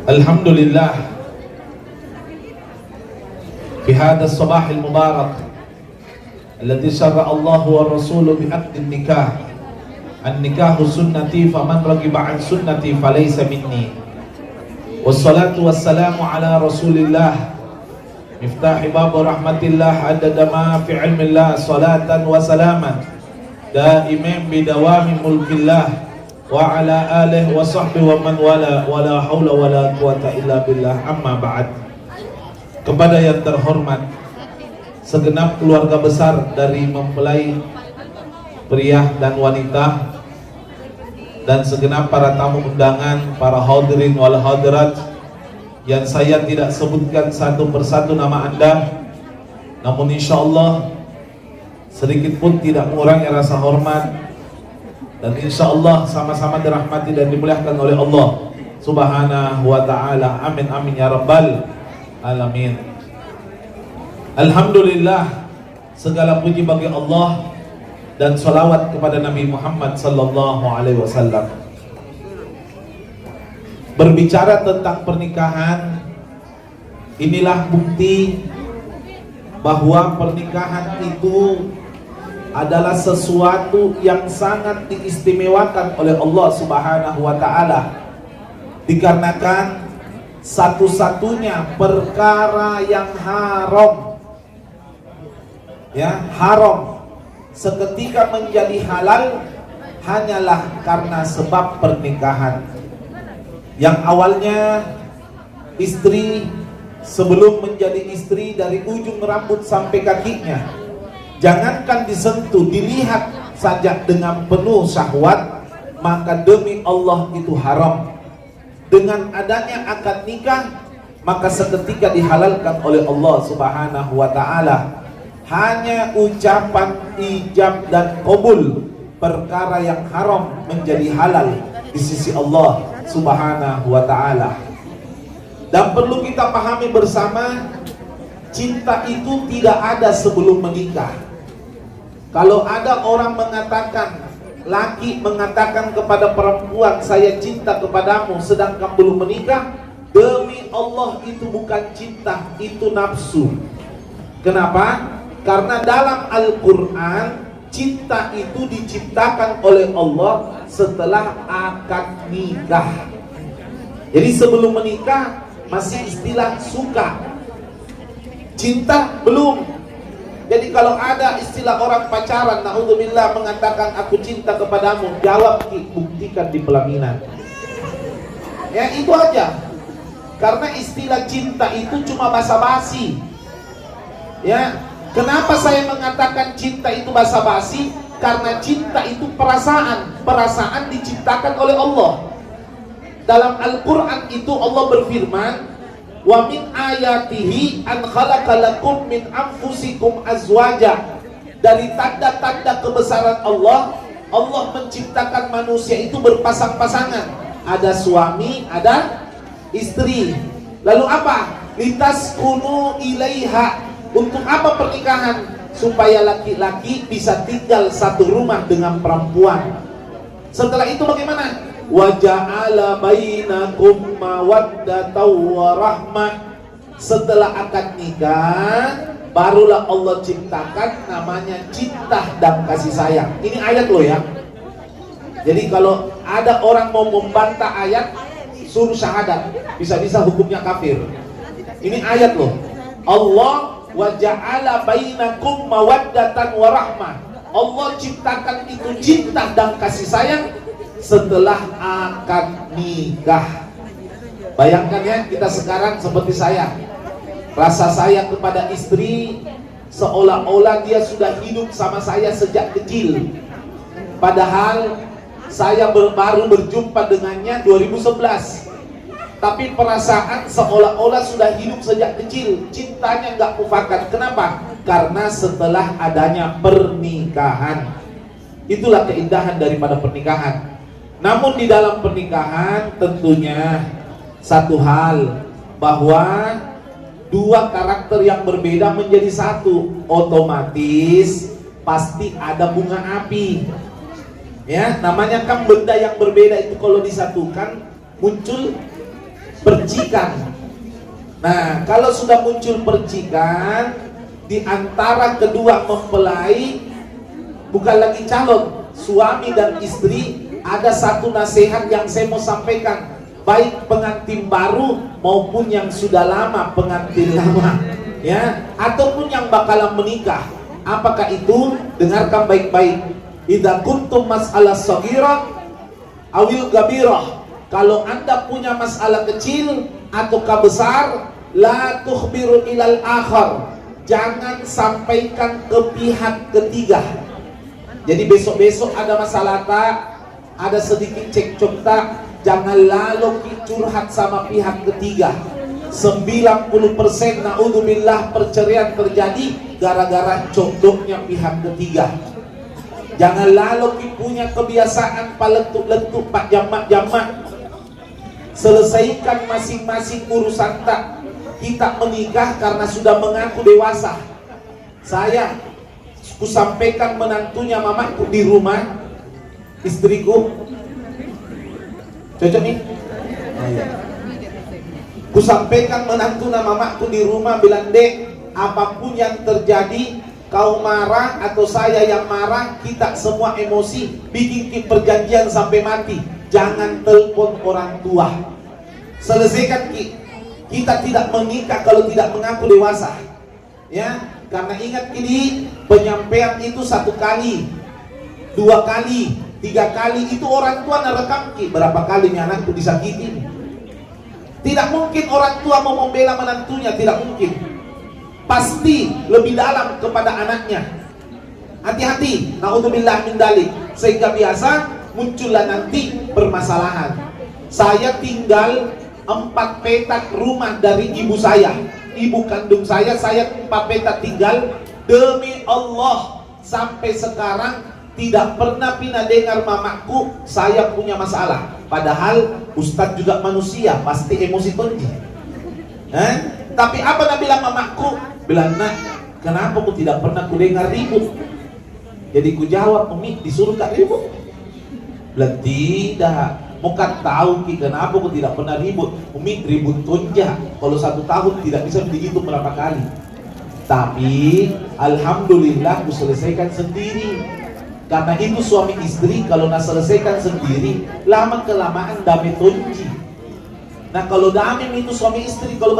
Alhamdulillah fi hadha as-sabah al-mubarak alladhi syarra'a Allah wa rasuluhu bi aqdi nikah. An-nikahu sunnati faman raghiba an sunnati falaysa minni. Wassalatu wassalamu ala Rasulillah miftahi babu rahmatillah adada ma fi ilmillah salatan wa salaman daimin bidawami mulkillah wa ala alihi wa sahbihi wa man wala wala haula wala quwata illa billah. Amma ba'd. Kepada yang terhormat segenap keluarga besar dari mempelai pria dan wanita dan segenap para tamu undangan, para hadirin wal hadirat yang saya tidak sebutkan satu persatu nama Anda, namun insyaallah sedikit pun tidak mengurangi rasa hormat dan insyaallah sama-sama dirahmati dan dimuliakan oleh Allah Subhanahu wa ta'ala. Amin amin ya rabbal alamin. Alhamdulillah, segala puji bagi Allah dan salawat kepada Nabi Muhammad sallallahu alaihi wasallam. Berbicara tentang pernikahan, inilah bukti bahwa pernikahan itu adalah sesuatu yang sangat diistimewakan oleh Allah Subhanahu wa ta'ala, dikarenakan satu-satunya perkara yang haram, ya haram seketika menjadi halal hanyalah karena sebab pernikahan. Yang awalnya istri sebelum menjadi istri dari ujung rambut sampai kakinya jangankan disentuh, dilihat saja dengan penuh syahwat, maka demi Allah itu haram. Dengan adanya akad nikah, maka seketika dihalalkan oleh Allah Subhanahu wa ta'ala. Hanya ucapan ijab dan qabul perkara yang haram menjadi halal di sisi Allah Subhanahu wa ta'ala. Dan perlu kita pahami bersama, cinta itu tidak ada sebelum menikah. Kalau ada orang mengatakan, laki mengatakan kepada perempuan, saya cinta kepadamu, sedangkan belum menikah, demi Allah itu bukan cinta, itu nafsu. Kenapa? Karena dalam Al-Quran, cinta itu diciptakan oleh Allah setelah akad nikah. Jadi sebelum menikah masih istilah suka, cinta belum. Jadi kalau ada istilah orang pacaran, naudzubillah, mengatakan aku cinta kepadamu, jawab, buktikan di pelaminan. Ya itu aja. Karena istilah cinta itu cuma basa-basi. Ya, kenapa saya mengatakan cinta itu basa-basi? Karena cinta itu perasaan. Perasaan diciptakan oleh Allah. Dalam Al-Quran itu Allah berfirman, wa min ayatihi an khalaqalakum min anfusikum azwaja. Dari tanda-tanda kebesaran Allah, Allah menciptakan manusia itu berpasang-pasangan. Ada suami, ada istri. Lalu apa? Litaskunu ilaiha. Untuk apa pernikahan? Supaya laki-laki bisa tinggal satu rumah dengan perempuan. Setelah itu bagaimana? Wa ja'ala bainakum mawaddatan wa rahmah. Setelah akad nikah, barulah Allah ciptakan namanya cinta dan kasih sayang. Ini ayat loh ya. Jadi kalau ada orang mau membantah ayat, suruh syahadat, bisa-bisa hukumnya kafir. Ini ayat loh. Allah wa ja'ala bainakum mawaddatan wa rahmah. Allah ciptakan itu cinta dan kasih sayang setelah akad nikah. Bayangkan ya, kita sekarang seperti saya, rasa sayang kepada istri seolah-olah dia sudah hidup sama saya sejak kecil. Padahal saya baru berjumpa dengannya 2011. Tapi perasaan seolah-olah sudah hidup sejak kecil. Cintanya nggak mufakat. Kenapa? Karena setelah adanya pernikahan. Itulah keindahan daripada pernikahan. Namun di dalam pernikahan tentunya satu hal, bahwa dua karakter yang berbeda menjadi satu, otomatis pasti ada bunga api. Ya, namanya kan benda yang berbeda itu kalau disatukan muncul percikan. Nah, kalau sudah muncul percikan di antara kedua mempelai, bukan lagi calon, suami dan istri, ada satu nasihat yang saya mau sampaikan, baik pengantin baru maupun yang sudah lama pengantin lama, ya, ataupun yang bakalan menikah. Apakah itu? Dengarkan baik-baik. Idza kuntum mas'alah saghirah awil gabirah. Kalau Anda punya masalah kecil ataukah besar, la tukhbiru ilal akhar. Jangan sampaikan ke pihak ketiga. Jadi besok-besok ada masalah tak, ada sedikit cekcok tak, jangan lalu curhat sama pihak ketiga. 90% naudzubillah perceraian terjadi gara-gara condongnya pihak ketiga. Jangan lalu punya kebiasaan paletuk-letuk pak jamak-jamak. Selesaikan masing-masing urusan tak. Kita menikah karena sudah mengaku dewasa. Saya kusampaikan menantunya mamaku di rumah, istriku cocok nih. Kusampaikan menantu mamaku di rumah, bilang, dek, apapun yang terjadi, kau marah atau saya yang marah, kita semua emosi, bikin perjanjian sampai mati, jangan telepon orang tua. Selesaikan kita tidak menikah kalau tidak mengaku dewasa, ya. Karena ingat ini penyampaian itu 1 kali, 2 kali, 3 kali, itu orang tua nerekam berapa kali nih anakku disakiti. Tidak mungkin orang tua mau membela menantunya, tidak mungkin. Pasti lebih dalam kepada anaknya. Hati-hati, naudzubillah min dzalik. Sehingga biasa muncullah nanti permasalahan. Saya tinggal 4 petak rumah dari ibu saya, ibu kandung saya 4 petak tinggal. Demi Allah, sampai sekarang tidak pernah dengar mamaku saya punya masalah. Padahal Ustadz juga manusia, pasti emosi tinggi. Tapi apa nak bilang mamaku? Bilang, nak, kenapa ku tidak pernah ku dengar ribut? Jadi ku jawab, Umi disuruh tak ribut? Bilang, tidak. Muka tahu kenapa ku tidak pernah ribut? Umi ribut tonja. Kalau 1 tahun tidak bisa begitu berapa kali. Tapi alhamdulillah ku selesaikan sendiri. Karena itu suami istri kalau nak selesaikan sendiri, lama kelamaan damai tonji. Nah kalau damai itu suami istri kalau